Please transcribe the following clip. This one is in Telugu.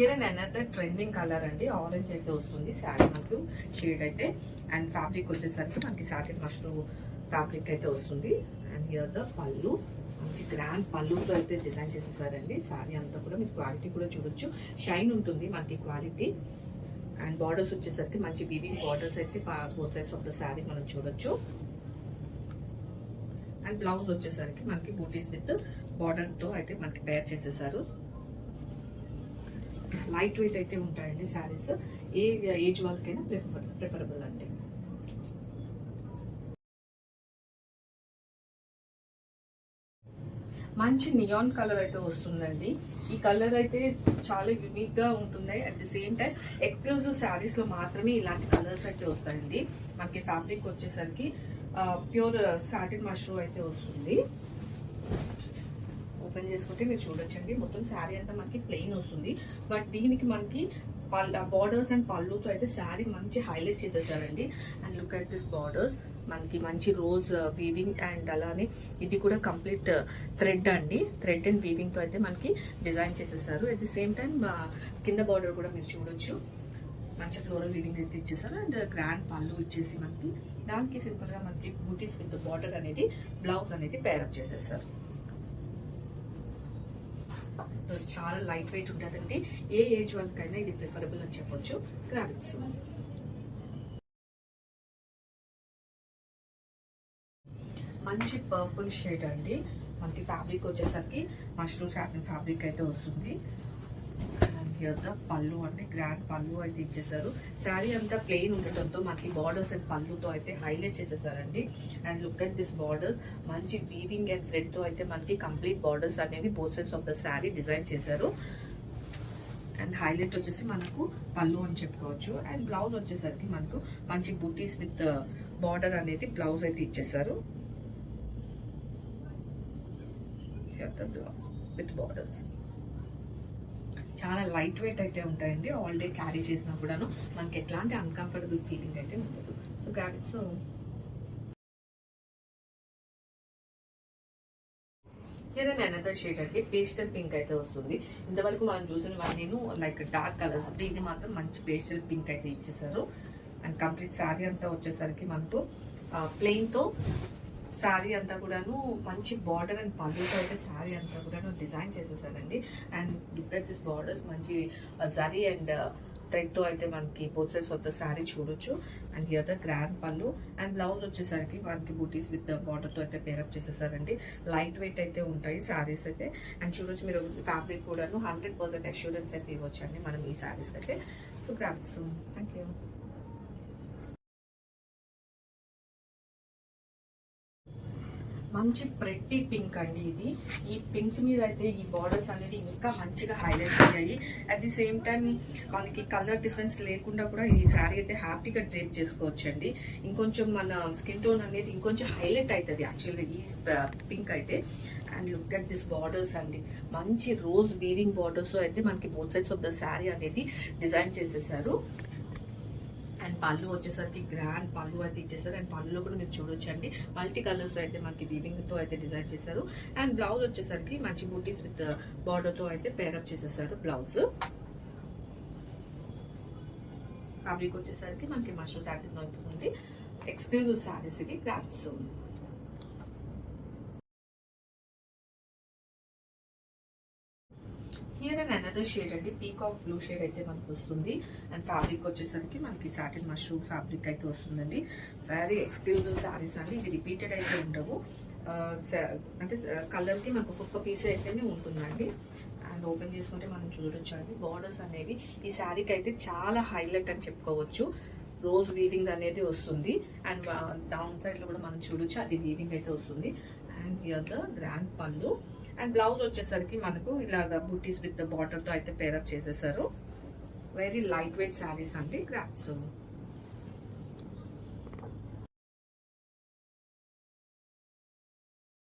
Here and another trending colour అండి, ఆరెంజ్ అయితే వస్తుంది శారీ మనకు షేడ్ అయితే. అండ్ ఫ్యాబ్రిక్ వచ్చేసరికి మనకి సాటిన్ మష్రూమ్ ఫ్యాబ్రిక్ అయితే వస్తుంది. అండ్ హియర్ ద పళ్ళు, మంచి గ్రాండ్ పళ్ళుతో అయితే డిజైన్ చేసేసారండి. శారీ అంతా కూడా మీకు క్వాలిటీ కూడా చూడొచ్చు, షైన్ ఉంటుంది మనకి క్వాలిటీ. అండ్ బార్డర్స్ వచ్చేసరికి మంచి వీవింగ్ బార్డర్స్ అయితే both sides of the sari మనం చూడొచ్చు. అండ్ బ్లౌజ్ వచ్చేసరికి మనకి బూటీస్ విత్ బార్డర్ తో అయితే మనకి పేర్ చేసేసారు. లైట్ వెయిట్ అయితే ఉంటాయండి శారీస్, ఏ ఏజ్ వాళ్ళకైనా ప్రిఫరబుల్ అండి. మంచి నియాన్ కలర్ అయితే వస్తుందండి. ఈ కలర్ అయితే చాలా యూనిక్ గా ఉంటుంది. At the same time exclusive saris లో మాత్రమే ఇలాంటి కలర్స్ అయితే వస్తాయండి. మనకి ఫ్యాబ్రిక్ వచ్చేసరికి ప్యూర్ సాటిన్ మష్రూమ్ అయితే వస్తుంది. ఓపెన్ చేసుకుంటే మీరు చూడొచ్చండి, మొత్తం శారీ అంతా మనకి ప్లెయిన్ వస్తుంది. బట్ దీనికి మనకి బార్డర్స్ అండ్ పళ్ళుతో అయితే శారీ మంచి హైలైట్ చేసేసారండి. And look at this borders, మనకి మంచి రోజ్ వీవింగ్ అండ్ అలానే ఇది కూడా కంప్లీట్ థ్రెడ్ అండి, థ్రెడ్ అండ్ వీవింగ్ తో అయితే మనకి డిజైన్ చేసేసారు. అట్ ది సేమ్ టైం కింద బార్డర్ కూడా మీరు చూడొచ్చు, మంచి ఫ్లోరల్ వీవింగ్ అయితే ఇచ్చేసారు. అండ్ గ్రాండ్ పళ్ళు ఇచ్చేసి మనకి దానికి సింపుల్ గా మనకి బూటీస్ విత్ బార్డర్ అనేది బ్లౌజ్ అనేది పేరప్ చేసేసారు. చాలా లైట్ వెయిట్ ఉంటుందండి, ఏ ఏజ్ వాళ్ళకైనా ఇది ప్రిఫరబుల్ అని చెప్పొచ్చు. గ్రావిట్స్ మంచి పర్పుల్ షేడ్ అండి, మనకి ఫ్యాబ్రిక్ వచ్చేసరికి మష్రూమ్ సాటిన్ ఫ్యాబ్రిక్ అయితే వస్తుంది. పళ్ళు అంటే గ్రాండ్ పళ్ళు అయితే ఇచ్చేసారు. శారీ అంతా ప్లెయిన్ ఉండటంతో మనకి బార్డర్స్ అండ్ పళ్ళుతో అయితే హైలైట్ చేసేసారండి. And look at this borders, మంచి వీవింగ్ అండ్ థ్రెడ్ తో అయితే మనకి కంప్లీట్ బార్డర్స్ అనేవి both sides of the sari design చేశారు. అండ్ హైలైట్ వచ్చేసి మనకు పళ్ళు అని చెప్పుకోవచ్చు. అండ్ బ్లౌజ్ వచ్చేసరికి మనకు మంచి బూటీస్ విత్ బార్డర్ అనేది బ్లౌజ్ అయితే ఇచ్చేసారు. బ్లౌజ్ విత్ బార్డర్స్ చాలా లైట్ వెయిట్ అయితే ఉంటాయండి. ఆల్ డే క్యారీ చేసినా కూడాను మనకి ఎట్లాంటి అన్కంఫర్టబుల్ ఫీలింగ్ అయితే ఉండదు. సో గ్రావిట్స్ హియర్ అండ్ అనదర్ షేడ్ అండి, పేస్టల్ పింక్ అయితే వస్తుంది. ఇంతవరకు మనం చూసిన నేను లైక్ డార్క్ కలర్స్, ఇది మాత్రం మంచి పేస్టల్ పింక్ అయితే ఇచ్చేసారు. అండ్ కంప్లీట్ శారీ అంతా వచ్చేసరికి మనకు ప్లెయిన్ తో శారీ అంతా కూడాను మంచి బార్డర్ అండ్ పళ్ళుతో అయితే శారీ అంతా కూడాను డిజైన్ చేసేసారండి. And look at this borders, మంచి జరీ అండ్ థ్రెడ్ తో అయితే మనకి both sides of the sari చూడొచ్చు. And here the grand pallu and blouse వచ్చేసరికి మనకి బూటీస్ విత్ బార్డర్ తో అయితే పేరప్ చేసేసారండి. లైట్ వెయిట్ అయితే ఉంటాయి శారీస్ అయితే. అండ్ చూడొచ్చు మీరు ఫ్యాబ్రిక్ కూడాను 100% అష్యూరెన్స్ అయితే ఇవ్వచ్చు అండి మనం ఈ శారీస్ అయితే. So grams, thank you. మంచి ప్రెట్టి పింక్ అండి ఇది. ఈ పింక్ మీద అయితే ఈ బార్డర్స్ అనేది ఇంకా మంచిగా హైలైట్ అయ్యాయి. అట్ ది సేమ్ టైం మనకి కలర్ డిఫరెన్స్ లేకుండా కూడా ఈ శారీ అయితే హ్యాపీగా డ్రేప్ చేసుకోవచ్చు అండి. ఇంకొంచెం మన స్కిన్ టోన్ అనేది ఇంకొంచెం హైలైట్ అవుతుంది యాక్చువల్గా ఈ పింక్ అయితే. And look at this borders అండి, మంచి రోజ్ వీవింగ్ బార్డర్స్ అయితే మనకి both sides of the sari అనేది డిజైన్ చేసేసారు. అండ్ పళ్ళు వచ్చేసరికి గ్రాండ్ పళ్ళు అయితే ఇచ్చేసారు. అండ్ పళ్ళులో కూడా మీరు చూడొచ్చు అండి, మల్టీ కలర్స్ తో అయితే మనకి వీవింగ్ తో అయితే డిజైన్ చేశారు. అండ్ బ్లౌజ్ వచ్చేసరికి మంచి బూటీస్ విత్ బార్డర్ తో అయితే పేరప్ చేసేసారు. బ్లౌజ్ ఫ్యాబ్రిక్ వచ్చేసరికి మనకి మష్రూమ్ సాటిన్ ఉంటుంది. ఎక్స్క్లూజివ్ శారీస్ ఇవి, crafts. Here and another shade అండి, పీకాక్ బ్లూ షేడ్ అయితే మనకు వస్తుంది. అండ్ ఫ్యాబ్రిక్ వచ్చేసరికి మనకి సాటిన్ మష్రూమ్ ఫ్యాబ్రిక్ అయితే వస్తుందండి. వెరీ ఎక్స్క్లూజివ్ శారీస్ అండి, ఇది రిపీటెడ్ అయితే ఉండవు. అంటే కలర్ కి మనకు ఒక్కొక్క పీస్ అయితేనే ఉంటుందండి. అండ్ ఓపెన్ చేసుకుంటే మనం చూడొచ్చు అండి, బార్డర్స్ అనేవి ఈ శారీకి అయితే చాలా హైలైట్ అని చెప్పుకోవచ్చు. రోజ్ వీవింగ్ అనేది వస్తుంది. అండ్ డౌన్ సైడ్ లో కూడా మనం చూడొచ్చు, అది వీవింగ్ అయితే వస్తుంది. And here the grand pallu. And blouse వచ్చేసరికి మనకు ఇలాగా బూటీస్ విత్ బార్డర్ తో అయితే పేరప్ చేసేసారు. వెరీ లైట్ వెయిట్ శారీస్ అండి, క్రాఫ్ట్స్.